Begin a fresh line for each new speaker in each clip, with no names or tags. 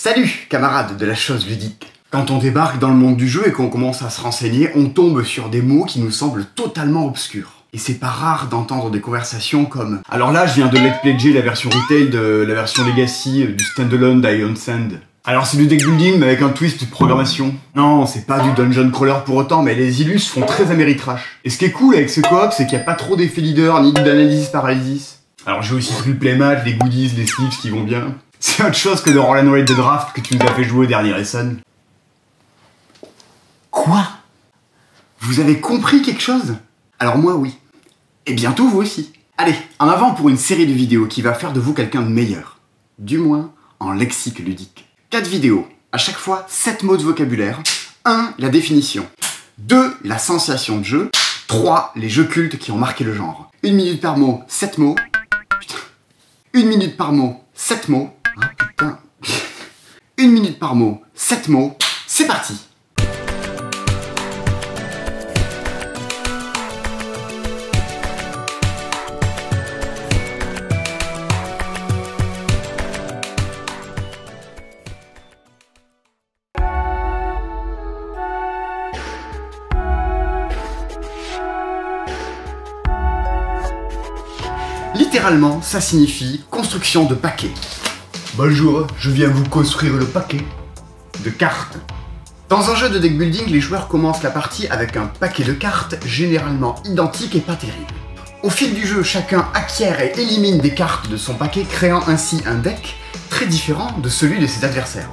Salut, camarades de la chose ludique. Quand on débarque dans le monde du jeu et qu'on commence à se renseigner, on tombe sur des mots qui nous semblent totalement obscurs. Et c'est pas rare d'entendre des conversations comme « Alors là, je viens de let's pledger la version retail de la version legacy du standalone d'Ion Sand. Alors c'est du deck building mais avec un twist de programmation. Non, c'est pas du dungeon crawler pour autant, mais les illus font très Ameritrash. Et ce qui est cool avec ce coop, c'est qu'il n'y a pas trop d'effet leader ni d'analysis paralysis. Alors j'ai aussi pris le playmat, les goodies, les slips qui vont bien. C'est autre chose que le roll and rate de draft que tu nous as fait jouer au dernier lesson. Quoi? Vous avez compris quelque chose? Alors moi oui. Et bientôt vous aussi. Allez, en avant pour une série de vidéos qui va faire de vous quelqu'un de meilleur. Du moins, en lexique ludique. 4 vidéos, à chaque fois 7 mots de vocabulaire. 1. La définition. 2. La sensation de jeu. 3. Les jeux cultes qui ont marqué le genre. 1 minute par mot, 7 mots. Putain. 1 minute par mot, 7 mots. Ah putain. 1 minute par mot, 7 mots. C'est parti. Littéralement, ça signifie construction de paquets. Bonjour, je viens vous construire le paquet de cartes. Dans un jeu de deck building, les joueurs commencent la partie avec un paquet de cartes généralement identiques et pas terribles. Au fil du jeu, chacun acquiert et élimine des cartes de son paquet, créant ainsi un deck très différent de celui de ses adversaires.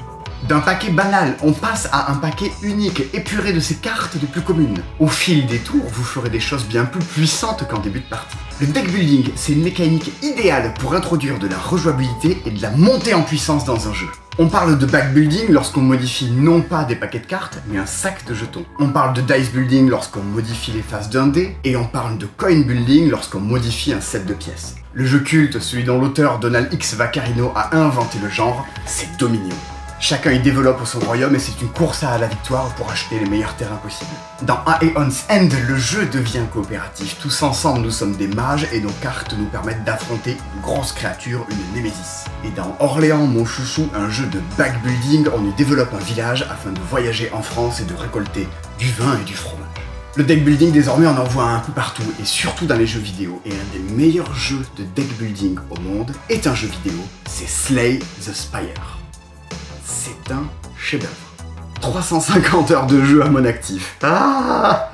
D'un paquet banal, on passe à un paquet unique, épuré de ses cartes les plus communes. Au fil des tours, vous ferez des choses bien plus puissantes qu'en début de partie. Le deck building, c'est une mécanique idéale pour introduire de la rejouabilité et de la montée en puissance dans un jeu. On parle de back building lorsqu'on modifie non pas des paquets de cartes, mais un sac de jetons. On parle de dice building lorsqu'on modifie les faces d'un dé, et on parle de coin building lorsqu'on modifie un set de pièces. Le jeu culte, celui dont l'auteur Donald X. Vaccarino a inventé le genre, c'est Dominion. Chacun y développe son royaume et c'est une course à la victoire pour acheter les meilleurs terrains possibles. Dans Aeon's End, le jeu devient coopératif. Tous ensemble, nous sommes des mages et nos cartes nous permettent d'affronter une grosse créature, une némésis. Et dans Orléans, mon chouchou, un jeu de backbuilding, on y développe un village afin de voyager en France et de récolter du vin et du fromage. Le deck building, désormais, on en voit un peu partout, et surtout dans les jeux vidéo. Et un des meilleurs jeux de deck building au monde est un jeu vidéo, c'est Slay the Spire. C'est un chef-d'œuvre. 350 heures de jeu à mon actif. Ah!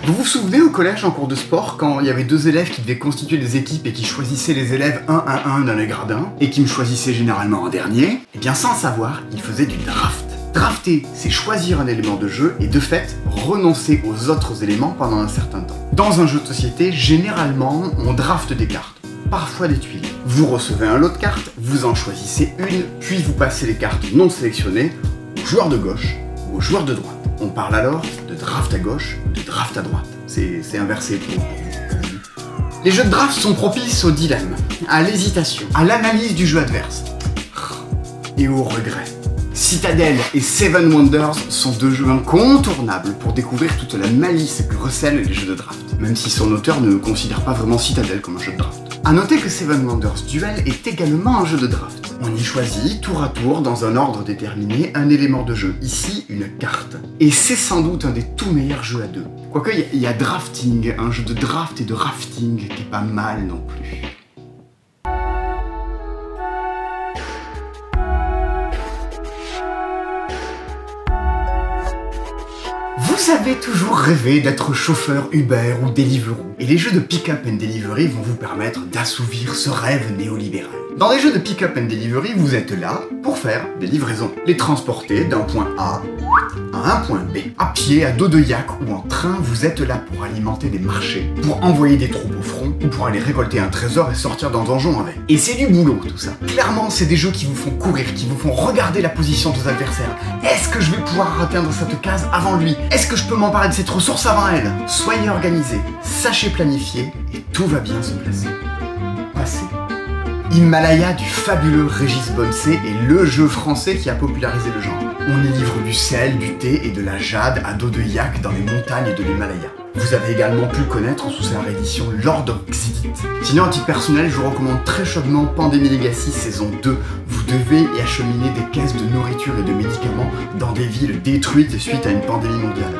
Vous vous souvenez au collège en cours de sport quand il y avait 2 élèves qui devaient constituer des équipes et qui choisissaient les élèves un à un dans les gradins et qui me choisissaient généralement en dernier? Eh bien sans le savoir, ils faisaient du draft. Drafter, c'est choisir un élément de jeu et de fait, renoncer aux autres éléments pendant un certain temps. Dans un jeu de société, généralement, on drafte des cartes, parfois des tuiles. Vous recevez un lot de cartes, vous en choisissez une, puis vous passez les cartes non sélectionnées au joueur de gauche ou au joueur de droite. On parle alors de draft à gauche, de draft à droite. C'est inversé pour vous. Les jeux de draft sont propices au dilemme, à l'hésitation, à l'analyse du jeu adverse et au regret. Citadel et Seven Wonders sont 2 jeux incontournables pour découvrir toute la malice que recèlent les jeux de draft, même si son auteur ne considère pas vraiment Citadel comme un jeu de draft. A noter que Seven Wonders Duel est également un jeu de draft. On y choisit, tour à tour, dans un ordre déterminé, un élément de jeu, ici une carte. Et c'est sans doute un des tout meilleurs jeux à 2. Quoique il y a Drafting, un jeu de draft et de rafting qui est pas mal non plus. Vous avez toujours rêvé d'être chauffeur Uber ou Deliveroo, et les jeux de pick-up and delivery vont vous permettre d'assouvir ce rêve néolibéral. Dans les jeux de pick-up and delivery, vous êtes là pour faire des livraisons, les transporter d'un point A à un point B. À pied, à dos de yak ou en train, vous êtes là pour alimenter des marchés, pour envoyer des troupes au front, ou pour aller récolter un trésor et sortir d'un donjon avec. Et c'est du boulot tout ça. Clairement, c'est des jeux qui vous font courir, qui vous font regarder la position de vos adversaires. Est-ce que je vais pouvoir atteindre cette case avant lui? Est-ce que je peux m'emparer de cette ressource avant elle? Soyez organisés, sachez planifier, et tout va bien se placer. Passez. Himalaya du fabuleux Régis Bonnecé est le jeu français qui a popularisé le genre. On y livre du sel, du thé et de la jade à dos de yak dans les montagnes de l'Himalaya. Vous avez également pu le connaître sous sa réédition Lord of Xidith. Sinon, à titre personnel, je vous recommande très chaudement Pandémie Legacy saison 2. Vous devez y acheminer des caisses de nourriture et de médicaments dans des villes détruites suite à une pandémie mondiale.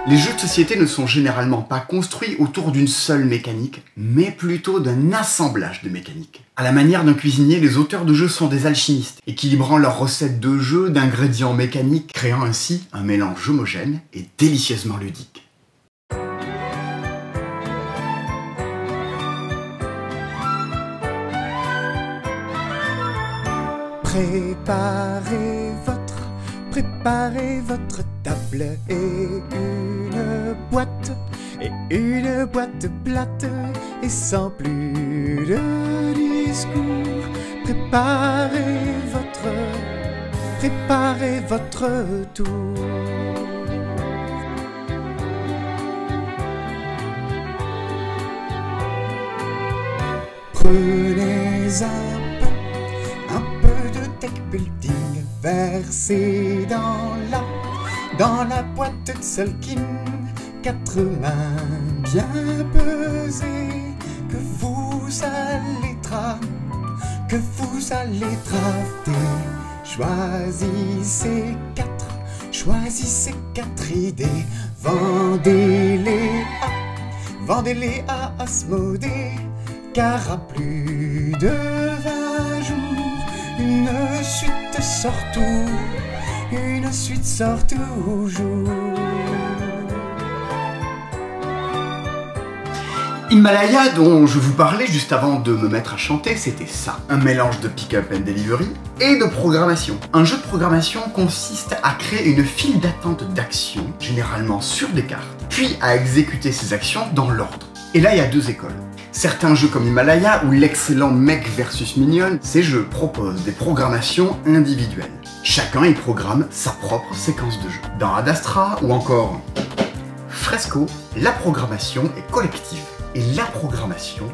Les jeux de société ne sont généralement pas construits autour d'une seule mécanique, mais plutôt d'un assemblage de mécaniques. À la manière d'un cuisinier, les auteurs de jeux sont des alchimistes, équilibrant leurs recettes de jeu d'ingrédients mécaniques, créant ainsi un mélange homogène et délicieusement ludique.
Préparez votre table et une boîte plate et sans plus de discours. Préparez votre tour. Prenez un peu de deck building, versez dans la boîte de Tzolk'in, 4 mains bien pesées que vous allez drafter. Choisissez 4 idées, vendez-les à Asmodée, car à plus de 20 jours, une suite sort toujours.
Himalaya, dont je vous parlais juste avant de me mettre à chanter, c'était ça. Un mélange de pick-up and delivery et de programmation. Un jeu de programmation consiste à créer une file d'attente d'actions, généralement sur des cartes, puis à exécuter ces actions dans l'ordre. Et là, il y a 2 écoles. Certains jeux comme Himalaya ou l'excellent Mech vs Minion, ces jeux proposent des programmations individuelles. Chacun y programme sa propre séquence de jeu. Dans Ad Astra ou encore Fresco, la programmation est collective. Et la programmation,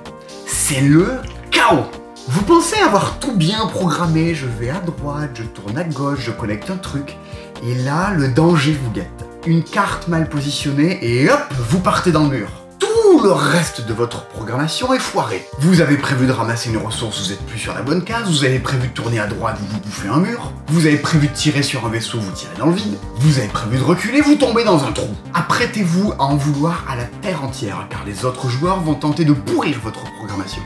c'est le chaos. Vous pensez avoir tout bien programmé, je vais à droite, je tourne à gauche, je connecte un truc, et là, le danger vous guette. Une carte mal positionnée et hop, vous partez dans le mur. Tout le reste de votre programmation est foiré. Vous avez prévu de ramasser une ressource, vous n'êtes plus sur la bonne case, vous avez prévu de tourner à droite, vous bouffez un mur, vous avez prévu de tirer sur un vaisseau, vous tirez dans le vide, vous avez prévu de reculer, vous tombez dans un trou. Apprêtez-vous à en vouloir à la terre entière, car les autres joueurs vont tenter de pourrir votre programmation.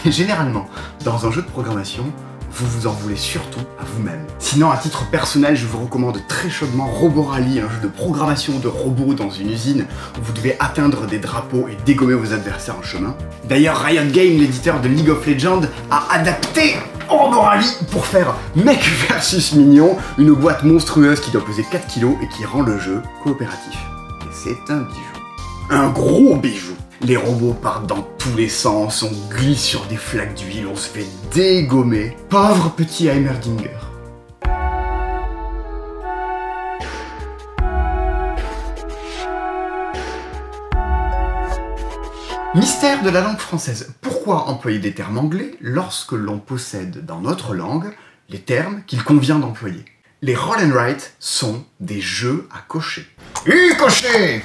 Généralement, dans un jeu de programmation, vous vous en voulez surtout à vous-même. Sinon, à titre personnel, je vous recommande très chaudement Robo Rally, un jeu de programmation de robots dans une usine où vous devez atteindre des drapeaux et dégommer vos adversaires en chemin. D'ailleurs, Riot Games, l'éditeur de League of Legends, a adapté Robo Rally pour faire Mech vs Minion, une boîte monstrueuse qui doit peser 4 kg et qui rend le jeu coopératif. Et c'est un bijou. Un gros bijou. Les robots partent dans tous les sens, on glisse sur des flaques d'huile, on se fait dégommer. Pauvre petit Heimerdinger. Mystère de la langue française. Pourquoi employer des termes anglais lorsque l'on possède dans notre langue les termes qu'il convient d'employer? Les roll and write sont des jeux à cocher. Cocher!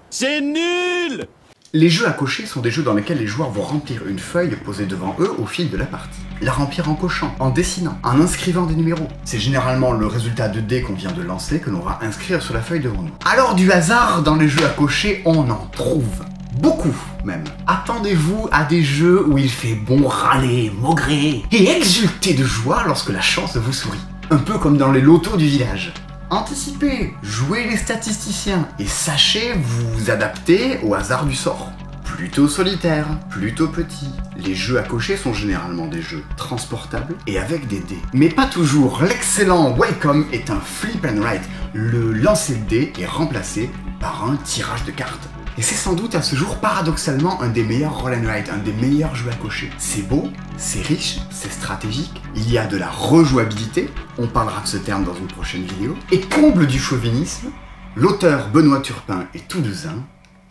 C'est nul!
Les jeux à cocher sont des jeux dans lesquels les joueurs vont remplir une feuille posée devant eux au fil de la partie. La remplir en cochant, en dessinant, en inscrivant des numéros. C'est généralement le résultat de dés qu'on vient de lancer que l'on va inscrire sur la feuille devant nous. Alors du hasard dans les jeux à cocher, on en trouve. Beaucoup même. Attendez-vous à des jeux où il fait bon râler, maugréer et exulter de joie lorsque la chance vous sourit. Un peu comme dans les lotos du village. Anticipez, jouez les statisticiens et sachez vous adapter au hasard du sort. Plutôt solitaire, plutôt petit. Les jeux à cocher sont généralement des jeux transportables et avec des dés. Mais pas toujours. L'excellent Welcome est un flip and write. Le lancer de dés est remplacé par un tirage de cartes. Et c'est sans doute à ce jour paradoxalement un des meilleurs roll and write, un des meilleurs jeux à cocher. C'est beau, c'est riche, c'est stratégique, il y a de la rejouabilité, on parlera de ce terme dans une prochaine vidéo, et comble du chauvinisme, l'auteur Benoît Turpin est toulousain,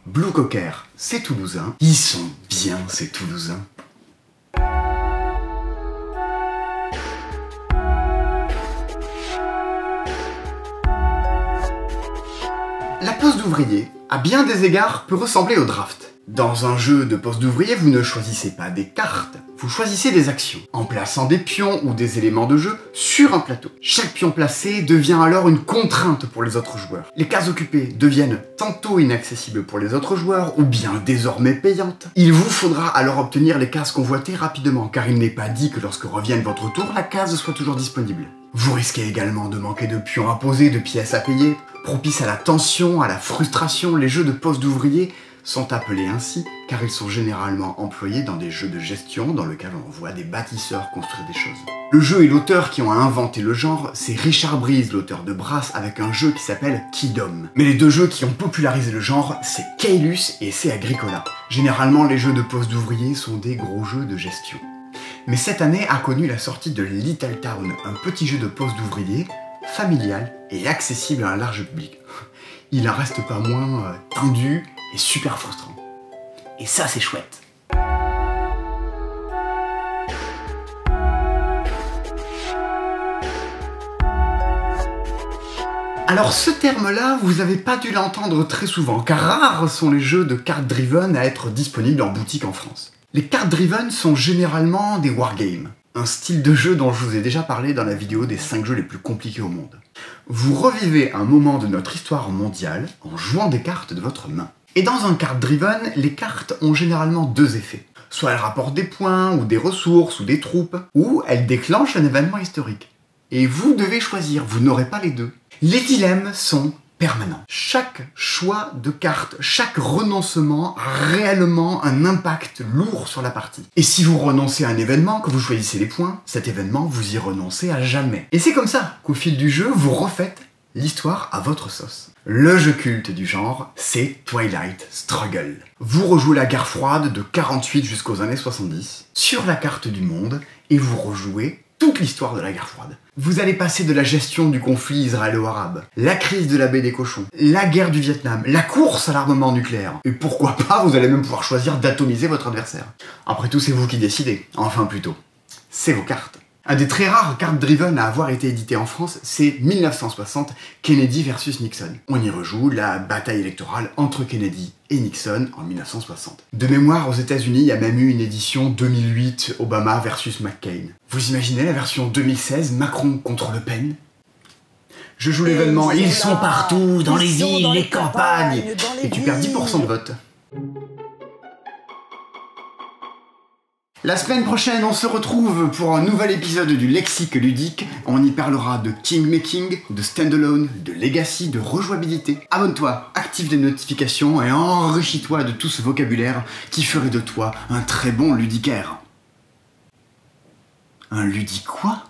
Blue Cocker, c'est toulousain. Ils sont bien, ces Toulousains. La pose d'ouvrier, à bien des égards, peut ressembler au draft. Dans un jeu de pose d'ouvrier, vous ne choisissez pas des cartes, vous choisissez des actions, en plaçant des pions ou des éléments de jeu sur un plateau. Chaque pion placé devient alors une contrainte pour les autres joueurs. Les cases occupées deviennent tantôt inaccessibles pour les autres joueurs, ou bien désormais payantes. Il vous faudra alors obtenir les cases convoitées rapidement, car il n'est pas dit que lorsque revienne votre tour, la case soit toujours disponible. Vous risquez également de manquer de pions à poser, de pièces à payer. Propices à la tension, à la frustration, les jeux de pose d'ouvrier sont appelés ainsi car ils sont généralement employés dans des jeux de gestion dans lesquels on voit des bâtisseurs construire des choses. Le jeu et l'auteur qui ont inventé le genre, c'est Richard Breeze, l'auteur de Brass, avec un jeu qui s'appelle Kingdom. Mais les deux jeux qui ont popularisé le genre, c'est Caylus et c'est Agricola. Généralement, les jeux de pose d'ouvrier sont des gros jeux de gestion. Mais cette année a connu la sortie de Little Town, un petit jeu de pose d'ouvrier, familial et accessible à un large public. Il en reste pas moins tendu et super frustrant. Et ça, c'est chouette. Alors ce terme-là, vous n'avez pas dû l'entendre très souvent, car rares sont les jeux de cartes driven à être disponibles en boutique en France. Les cartes driven sont généralement des wargames, un style de jeu dont je vous ai déjà parlé dans la vidéo des 5 jeux les plus compliqués au monde. Vous revivez un moment de notre histoire mondiale en jouant des cartes de votre main. Et dans un card driven, les cartes ont généralement deux effets. Soit elles rapportent des points, ou des ressources, ou des troupes, ou elles déclenchent un événement historique. Et vous devez choisir, vous n'aurez pas les deux. Les dilemmes sont permanents. Chaque choix de carte, chaque renoncement a réellement un impact lourd sur la partie. Et si vous renoncez à un événement, que vous choisissez les points, cet événement, vous y renoncez à jamais. Et c'est comme ça qu'au fil du jeu, vous refaites l'histoire à votre sauce. Le jeu culte du genre, c'est Twilight Struggle. Vous rejouez la guerre froide de 48 jusqu'aux années 70 sur la carte du monde et vous rejouez toute l'histoire de la guerre froide. Vous allez passer de la gestion du conflit israélo-arabe, la crise de la baie des cochons, la guerre du Vietnam, la course à l'armement nucléaire. Et pourquoi pas, vous allez même pouvoir choisir d'atomiser votre adversaire. Après tout, c'est vous qui décidez. Enfin plutôt, c'est vos cartes. Un des très rares cartes driven à avoir été édité en France, c'est 1960, Kennedy versus Nixon. On y rejoue la bataille électorale entre Kennedy et Nixon en 1960. De mémoire, aux États-Unis, il y a même eu une édition 2008, Obama versus McCain. Vous imaginez la version 2016, Macron contre Le Pen? Je joue l'événement, ils sont partout, dans les villes, les campagnes, et tu perds 10% de vote. La semaine prochaine, on se retrouve pour un nouvel épisode du Lexique ludique. On y parlera de kingmaking, de standalone, de legacy, de rejouabilité. Abonne-toi, active les notifications et enrichis-toi de tout ce vocabulaire qui ferait de toi un très bon ludicaire. Un ludique quoi ?